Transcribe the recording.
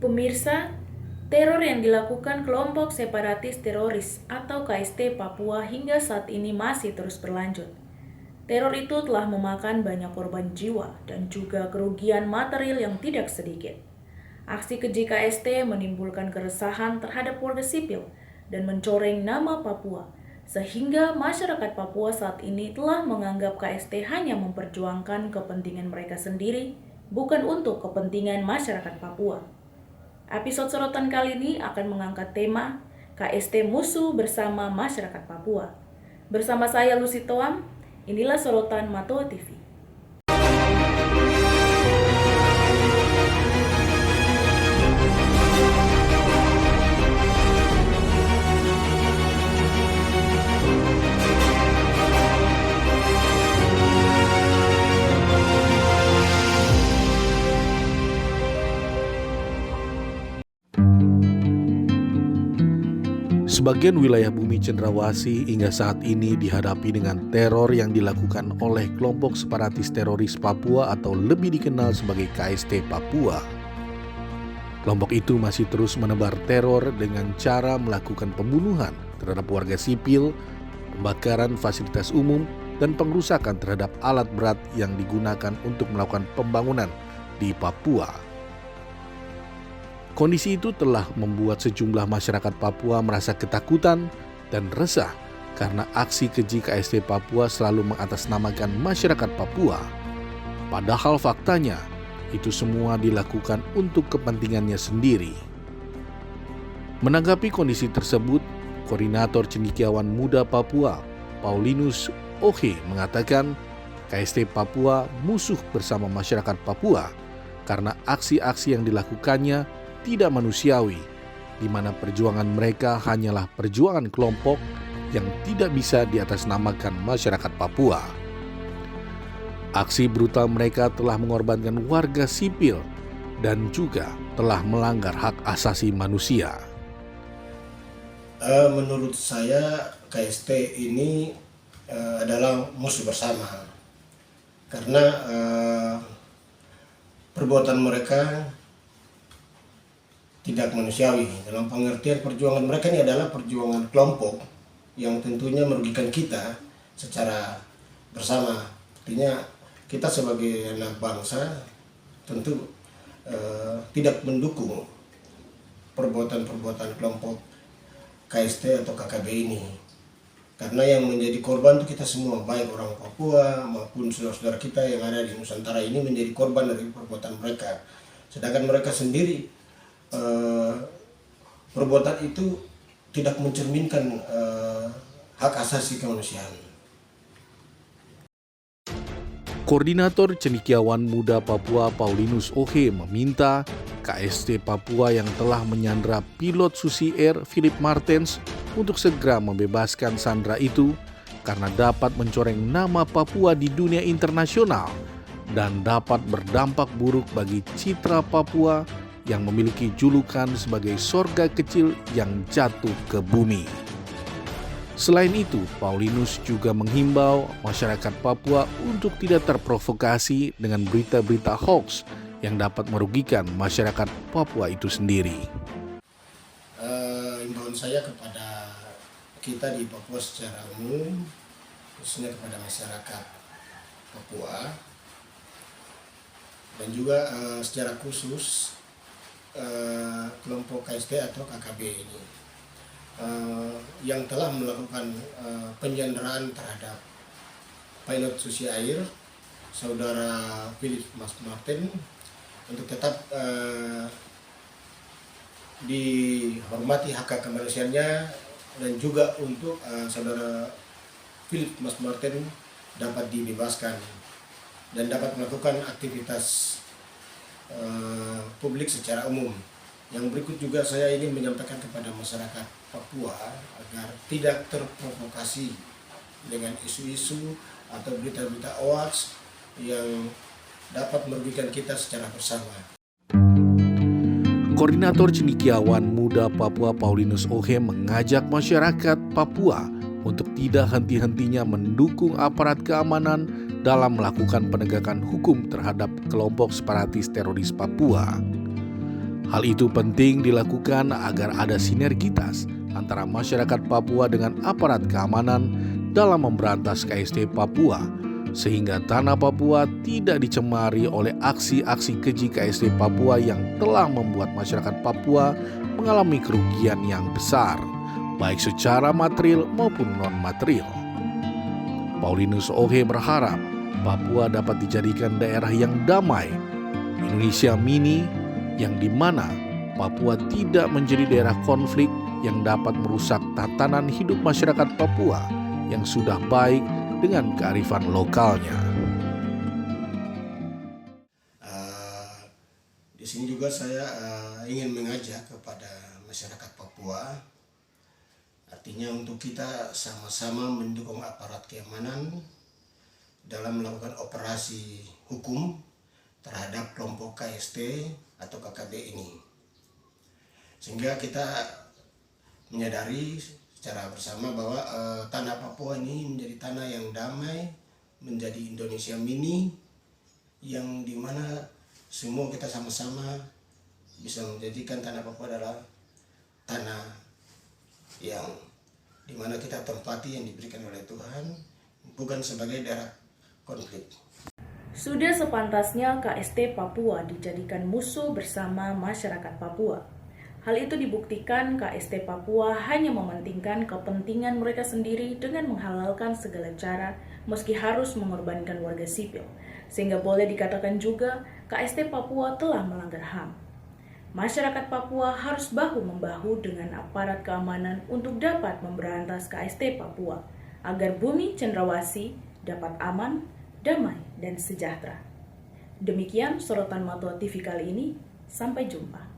Pemirsa, teror yang dilakukan kelompok separatis teroris atau KST Papua hingga saat ini masih terus berlanjut. Teror itu telah memakan banyak korban jiwa dan juga kerugian material yang tidak sedikit. Aksi keji KST menimbulkan keresahan terhadap warga sipil dan mencoreng nama Papua, sehingga masyarakat Papua saat ini telah menganggap KST hanya memperjuangkan kepentingan mereka sendiri, bukan untuk kepentingan masyarakat Papua. Episode sorotan kali ini akan mengangkat tema KST Musuh bersama Masyarakat Papua. Bersama saya Lucy Toam, inilah sorotan Matoa TV. Sebagian wilayah bumi Cendrawasih hingga saat ini dihadapi dengan teror yang dilakukan oleh kelompok separatis teroris Papua atau lebih dikenal sebagai KST Papua. Kelompok itu masih terus menebar teror dengan cara melakukan pembunuhan terhadap warga sipil, pembakaran fasilitas umum, dan pengrusakan terhadap alat berat yang digunakan untuk melakukan pembangunan di Papua. Kondisi itu telah membuat sejumlah masyarakat Papua merasa ketakutan dan resah karena aksi keji KST Papua selalu mengatasnamakan masyarakat Papua. Padahal faktanya, itu semua dilakukan untuk kepentingannya sendiri. Menanggapi kondisi tersebut, Koordinator Cendekiawan Muda Papua, Paulinus Ohe mengatakan KST Papua musuh bersama masyarakat Papua karena aksi-aksi yang dilakukannya tidak manusiawi, di mana perjuangan mereka hanyalah perjuangan kelompok yang tidak bisa diatasnamakan masyarakat Papua. Aksi brutal mereka telah mengorbankan warga sipil dan juga telah melanggar hak asasi manusia. Menurut saya KST ini adalah musuh bersama karena perbuatan mereka tidak manusiawi. Dalam pengertian perjuangan mereka ini adalah perjuangan kelompok yang tentunya merugikan kita secara bersama. Artinya kita sebagai anak bangsa tentu tidak mendukung perbuatan-perbuatan kelompok KST atau KKB ini. Karena yang menjadi korban itu kita semua, baik orang Papua maupun saudara-saudara kita yang ada di Nusantara ini menjadi korban dari perbuatan mereka. Sedangkan mereka sendiri perbuatan itu tidak mencerminkan hak asasi kemanusiaan. Koordinator Cendekiawan Muda Papua Paulinus Ohe meminta KST Papua yang telah menyandra pilot Susi Air Philip Martens untuk segera membebaskan sandera itu karena dapat mencoreng nama Papua di dunia internasional dan dapat berdampak buruk bagi citra Papua yang memiliki julukan sebagai sorga kecil yang jatuh ke bumi. Selain itu, Paulinus juga menghimbau masyarakat Papua untuk tidak terprovokasi dengan berita-berita hoax yang dapat merugikan masyarakat Papua itu sendiri. Imbauan saya kepada kita di Papua secara umum, khususnya kepada masyarakat Papua, dan juga secara khusus kelompok KST atau KKB ini yang telah melakukan penyanderaan terhadap pilot Susi Air, saudara Philip Martens, untuk tetap dihormati hak kemanusiaannya dan juga untuk saudara Philip Martens dapat dibebaskan dan dapat melakukan aktivitas publik secara umum. Yang berikut juga saya ingin menyampaikan kepada masyarakat Papua agar tidak terprovokasi dengan isu-isu atau berita-berita hoax yang dapat merugikan kita secara bersama. Koordinator Cendekiawan Muda Papua Paulinus Ohe mengajak masyarakat Papua untuk tidak henti-hentinya mendukung aparat keamanan dalam melakukan penegakan hukum terhadap kelompok separatis teroris Papua. Hal itu penting dilakukan agar ada sinergitas antara masyarakat Papua dengan aparat keamanan dalam memberantas KST Papua, sehingga tanah Papua tidak dicemari oleh aksi-aksi keji KST Papua yang telah membuat masyarakat Papua mengalami kerugian yang besar, baik secara material maupun non-material. Paulinus Ohe berharap Papua dapat dijadikan daerah yang damai, Indonesia mini, yang dimana Papua tidak menjadi daerah konflik yang dapat merusak tatanan hidup masyarakat Papua yang sudah baik dengan kearifan lokalnya. Di sini juga saya ingin mengajak kepada masyarakat Papua, artinya untuk kita sama-sama mendukung aparat keamanan dalam melakukan operasi hukum terhadap kelompok KST atau KKB ini, sehingga kita menyadari secara bersama bahwa tanah Papua ini menjadi tanah yang damai, menjadi Indonesia mini, yang dimana semua kita sama-sama bisa menjadikan tanah Papua adalah tanah yang dimana kita tempati yang diberikan oleh Tuhan, bukan sebagai daerah konflik. Sudah sepantasnya KST Papua dijadikan musuh bersama masyarakat Papua. Hal itu dibuktikan KST Papua hanya mementingkan kepentingan mereka sendiri dengan menghalalkan segala cara meski harus mengorbankan warga sipil. Sehingga boleh dikatakan juga KST Papua telah melanggar HAM. Masyarakat Papua harus bahu-membahu dengan aparat keamanan untuk dapat memberantas KST Papua agar bumi Cendrawasih dapat aman, damai, dan sejahtera. Demikian sorotan Matua TV kali ini. Sampai jumpa.